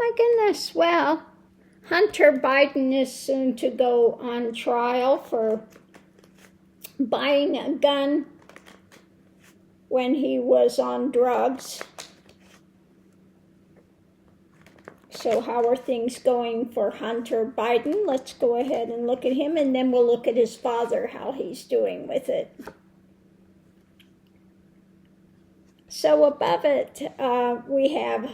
my goodness. Well, Hunter Biden is soon to go on trial for buying a gun when he was on drugs. So how are things going for Hunter Biden? Let's go ahead and look at him, and then we'll look at his father, how he's doing with it. So above it, we have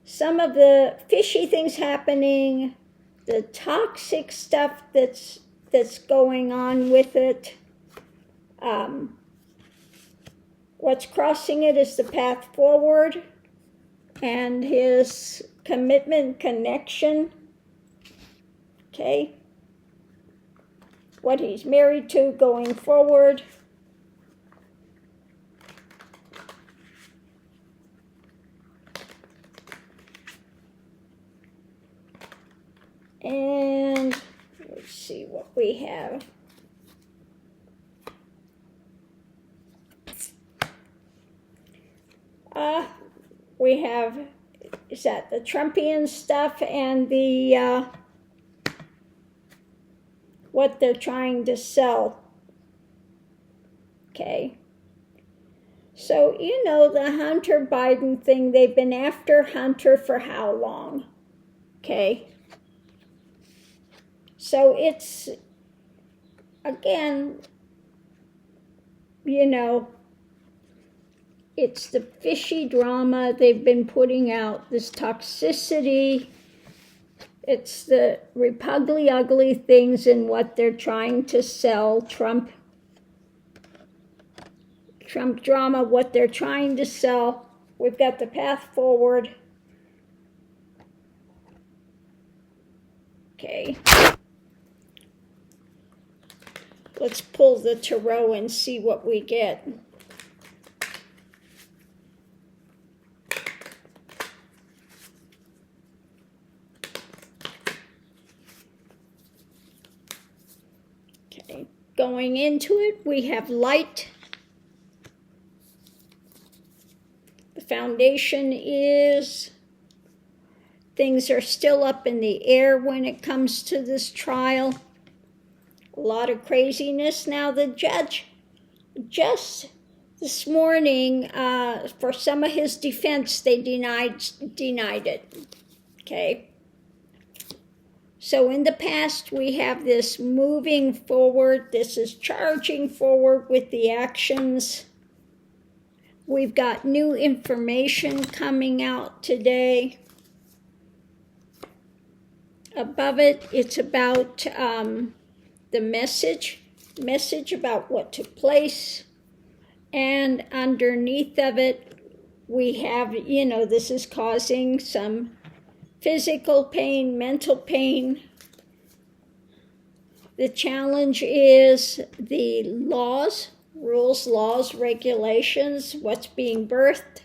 some of the fishy things happening, the toxic stuff that's going on with it. What's crossing it is the path forward and his commitment connection. Okay. What he's married to going forward. And let's see what we have. We have, is that the Trumpian stuff and the, what they're trying to sell. Okay. So, you know, the Hunter Biden thing, they've been after Hunter for how long? Okay. So it's, again, you know, it's the fishy drama they've been putting out, this toxicity. It's the repugly, ugly things in what they're trying to sell, Trump drama, what they're trying to sell. We've got the path forward. Okay. Let's pull the tarot and see what we get. Okay, going into it, we have light. The foundation is things are still up in the air when it comes to this trial. A lot of craziness. Now the judge just this morning, for some of his defense, they denied it. Okay. So in the past, we have this moving forward. This is charging forward with the actions. We've got new information coming out today. Above it, it's about the message about what took place. And underneath of it, we have, you know, this is causing some physical pain, mental pain. The challenge is the laws, rules, laws, regulations, what's being birthed.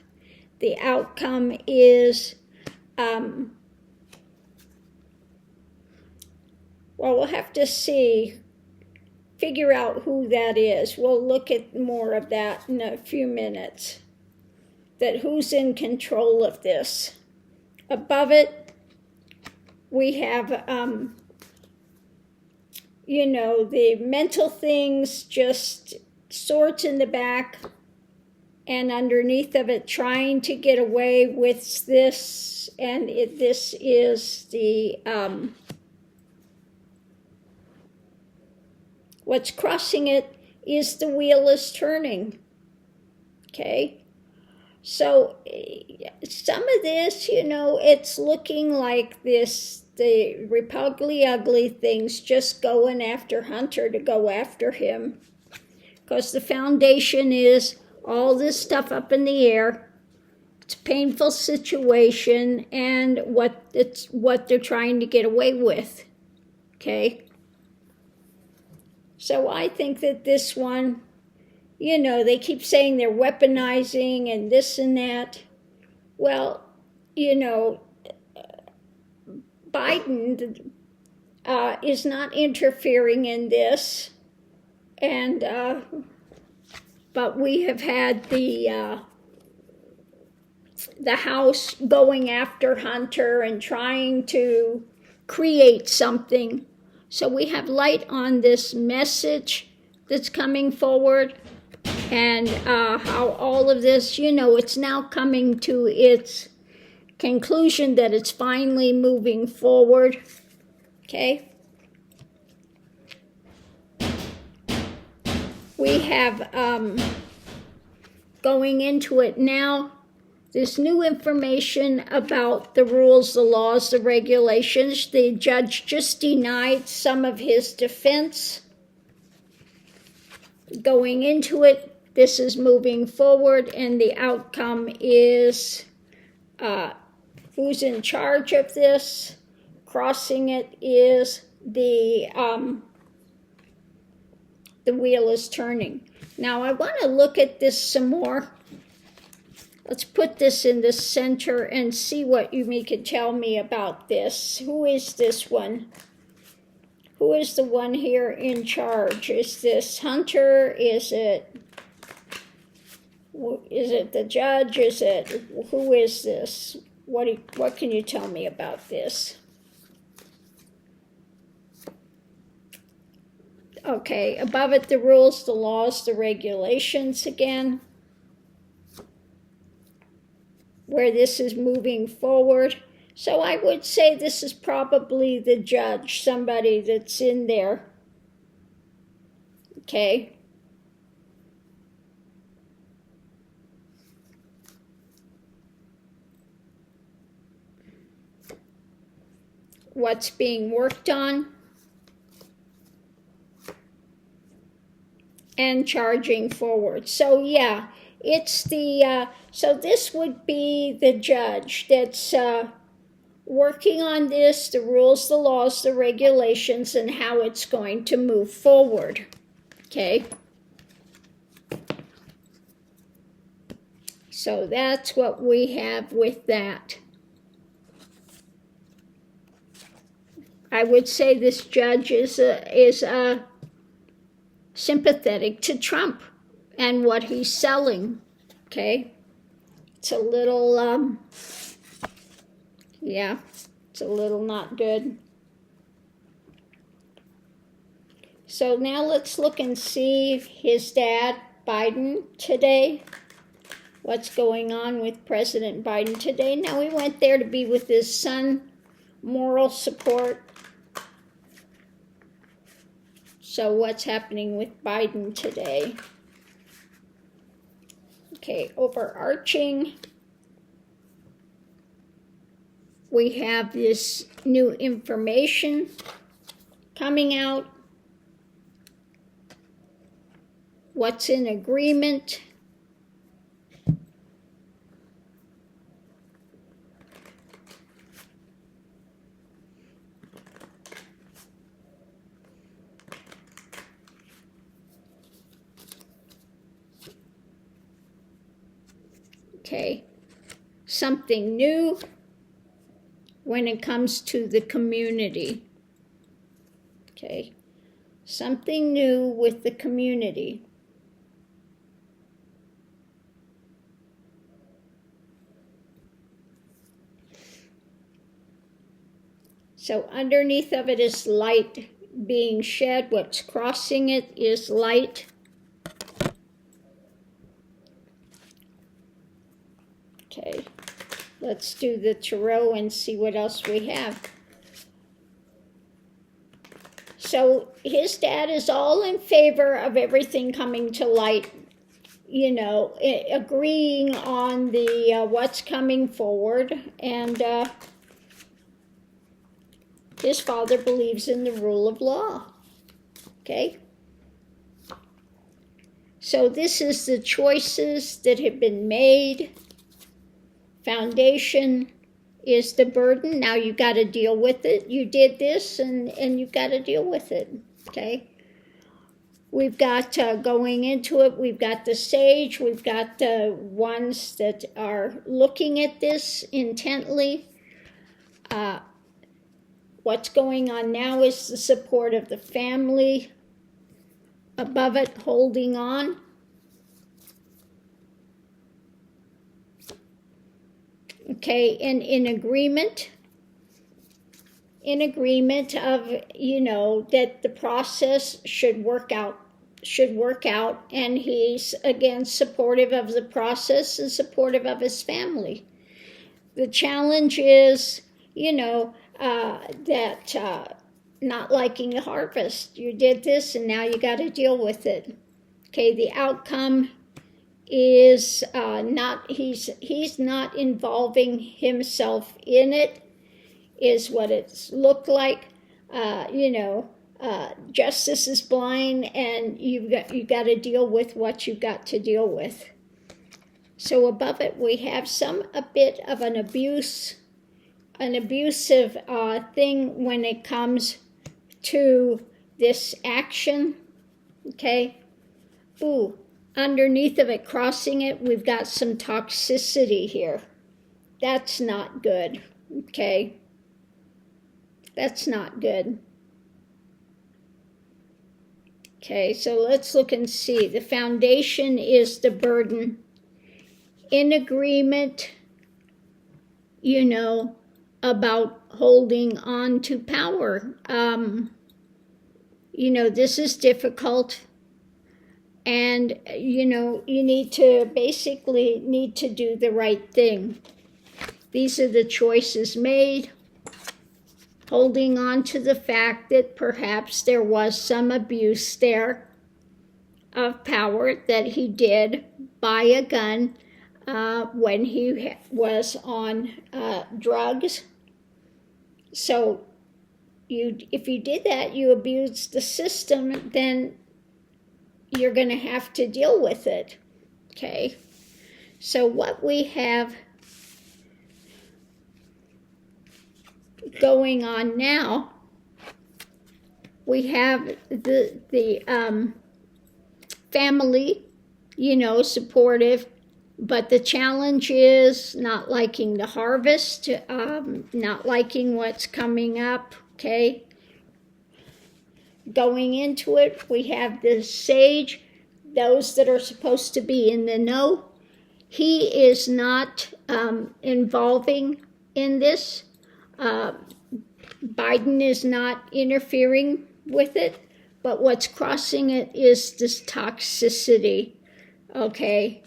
The outcome is, well, we'll have to see, figure out who that is. We'll look at more of that in a few minutes. That who's in control of this. Above it, we have, you know, the mental things, just swords in the back, and underneath of it, trying to get away with this, and this is the, what's crossing it is the wheel is turning, okay? So some of this, you know, it's looking like this, the repugly, ugly things just going after Hunter to go after him. Because the foundation is all this stuff up in the air. It's a painful situation and what they're trying to get away with, okay? So I think that this one, you know, they keep saying they're weaponizing and this and that. Well, you know, Biden is not interfering in this. And, but we have had the the house going after Hunter and trying to create something. So we have light on this message that's coming forward, and how all of this, it's now coming to its conclusion, that it's finally moving forward. Okay. We have, going into it now, this new information about the rules, the laws, the regulations. The judge just denied some of his defense. Going into it, this is moving forward, and the outcome is who's in charge of this. Crossing it is the wheel is turning. Now I want to look at this some more. Let's put this in the center and see what you can tell me about this. Who is this one? Who is the one here in charge? Is this Hunter? Is it the judge? Who is this? What can you tell me about this? Okay, above it, the rules, the laws, the regulations again, where this is moving forward. So I would say this is probably the judge, somebody that's in there. Okay. What's being worked on? And charging forward. So yeah, it's the, so this would be the judge that's working on this, the rules, the laws, the regulations, and how it's going to move forward. Okay. So that's what we have with that. I would say this judge is sympathetic to Trump and what he's selling. Okay. It's a little, yeah, it's a little not good. So now let's look and see his dad, Biden, today. What's going on with President Biden today? Now, he went there to be with his son, moral support. So what's happening with Biden today? Okay, overarching, we have this new information coming out. What's in agreement? Okay, something new when it comes to the community. Okay, something new with the community. So underneath of it is light being shed. What's crossing it is light. Okay, let's do the tarot and see what else we have. So his dad is all in favor of everything coming to light, agreeing on the what's coming forward, and his father believes in the rule of law. Okay? So this is the choices that have been made. Foundation is the burden. Now you got to deal with it. You did this, and you've got to deal with it. Okay? We've got going into it, we've got the sage, we've got the ones that are looking at this intently. What's going on now is the support of the family. Above it, holding on. okay, and in agreement of, you know, that the process should work out, and he's, again, supportive of the process and supportive of his family. The challenge is, you know, that not liking the harvest. You did this and now you got to deal with it. Okay, the outcome is not, he's not involving himself in it, is what it's looked like. You know, justice is blind, and you got to deal with what you've got to deal with. So above it, we have a bit of an abusive thing when it comes to this action. Okay. Ooh, underneath of it, crossing it, we've got some toxicity here. That's not good. Okay. That's not good. Okay, so let's look and see. The foundation is the burden. In agreement, you know, about holding on to power. You know, this is difficult. And, you know, you basically need to do the right thing. These are the choices made. Holding on to the fact that perhaps there was some abuse there of power that he did buy a gun when he was on drugs. So if you did that, you abused the system, then you're going to have to deal with it. Okay. So what we have going on now, we have the family, you know, supportive, but the challenge is not liking the harvest, not liking what's coming up. Okay. Going into it, we have the sage, those that are supposed to be in the know. He is not involving in this. Biden is not interfering with it, but what's crossing it is this toxicity. Okay.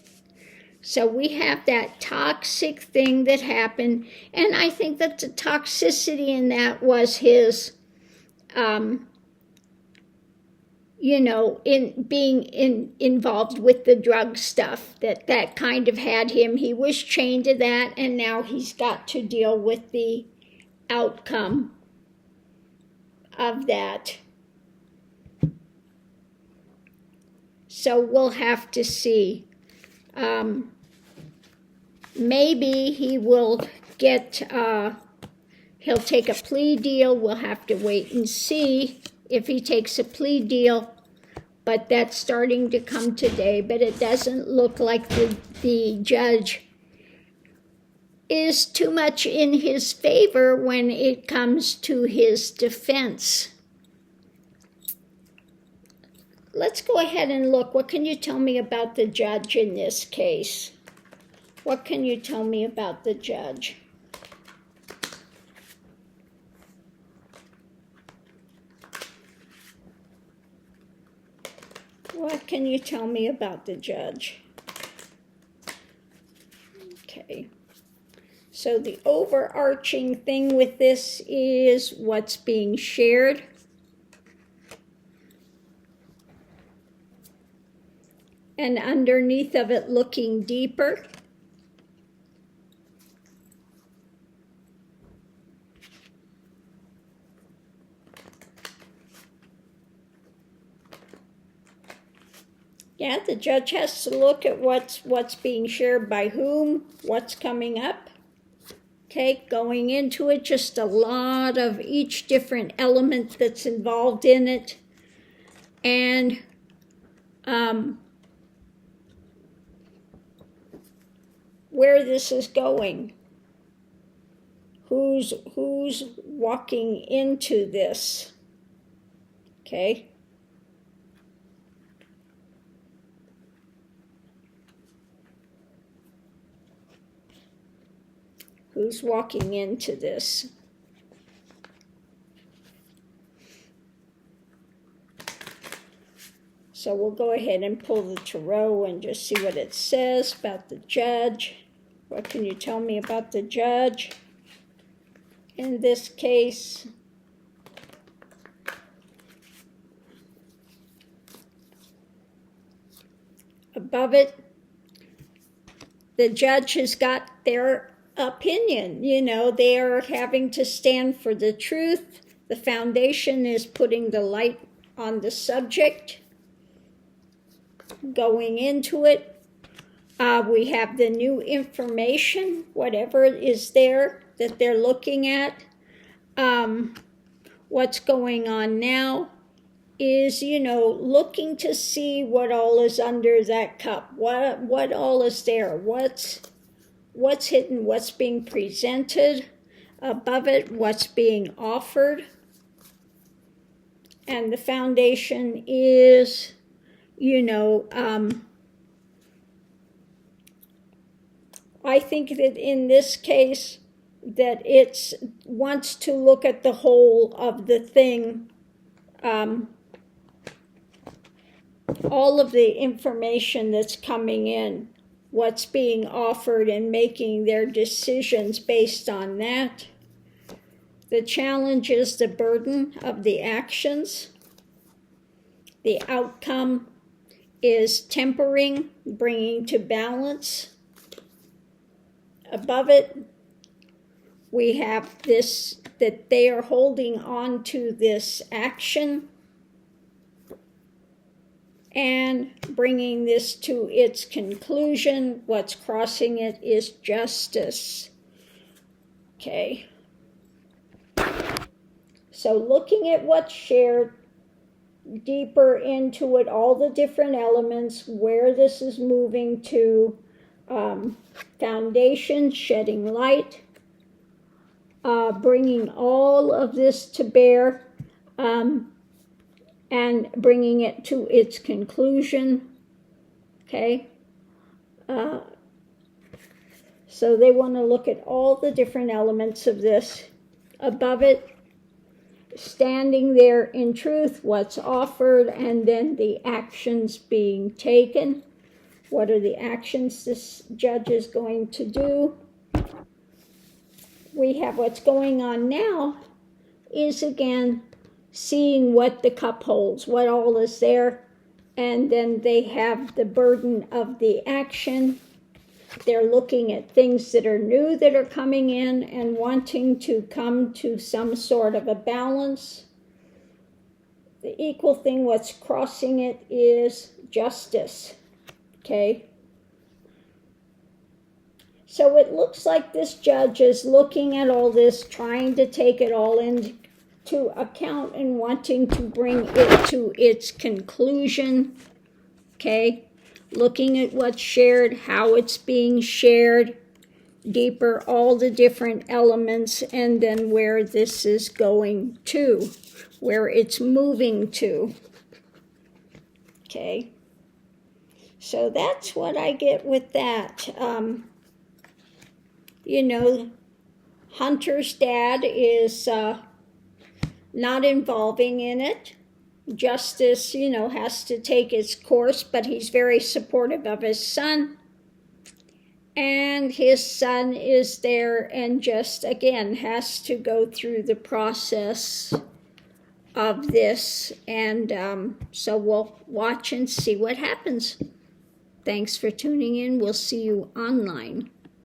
So we have that toxic thing that happened, and I think that the toxicity in that was his, you know, in being involved with the drug stuff, that kind of had him. He was chained to that, and now he's got to deal with the outcome of that. So we'll have to see. Maybe he will get, he'll take a plea deal. We'll have to wait and see if he takes a plea deal. But that's starting to come today. But it doesn't look like the judge is too much in his favor when it comes to his defense. Let's go ahead and look. What can you tell me about the judge in this case? What can you tell me about the judge? What can you tell me about the judge? Okay. So the overarching thing with this is what's being shared. And underneath of it, looking deeper. Yeah, the judge has to look at what's being shared by whom, what's coming up. Okay, going into it, just a lot of each different element that's involved in it. And where this is going. Who's walking into this? Okay. who's walking into this. So we'll go ahead and pull the tarot and just see what it says about the judge. What can you tell me about the judge in this case? Above it, the judge has got their opinion. You know, they are having to stand for the truth. The foundation is putting the light on the subject, going into it. We have the new information, whatever is there that they're looking at. What's going on now is, you know, looking to see what all is under that cup. What all is there? What's hidden? What's being presented? Above it, what's being offered? And the foundation is, you know, I think that in this case that it wants to look at the whole of the thing, all of the information that's coming in, what's being offered, and making their decisions based on that. The challenge is the burden of the actions. The outcome is tempering, bringing to balance. Above it, we have this, that they are holding on to this action and bringing this to its conclusion. What's crossing it is justice. Okay. So looking at what's shared, deeper into it, all the different elements, where this is moving to, foundation, shedding light, bringing all of this to bear, and bringing it to its conclusion. Okay. So they want to look at all the different elements of this. Above it, standing there in truth, what's offered, and then the actions being taken. What are the actions this judge is going to do? We have what's going on now is, again, seeing what the cup holds, what all is there, and then they have the burden of the action. They're looking at things that are new that are coming in and wanting to come to some sort of a balance. The equal thing, what's crossing it is justice. Okay? So it looks like this judge is looking at all this, trying to take it all into account and wanting to bring it to its conclusion. Okay? Looking at what's shared, how it's being shared, deeper, all the different elements, and then where this is going to, where it's moving to. Okay? So that's what I get with that. You know, Hunter's dad is not involving in it. Justice, you know, has to take its course, but he's very supportive of his son. And his son is there and just, again, has to go through the process of this. And so we'll watch and see what happens. Thanks for tuning in. We'll see you online.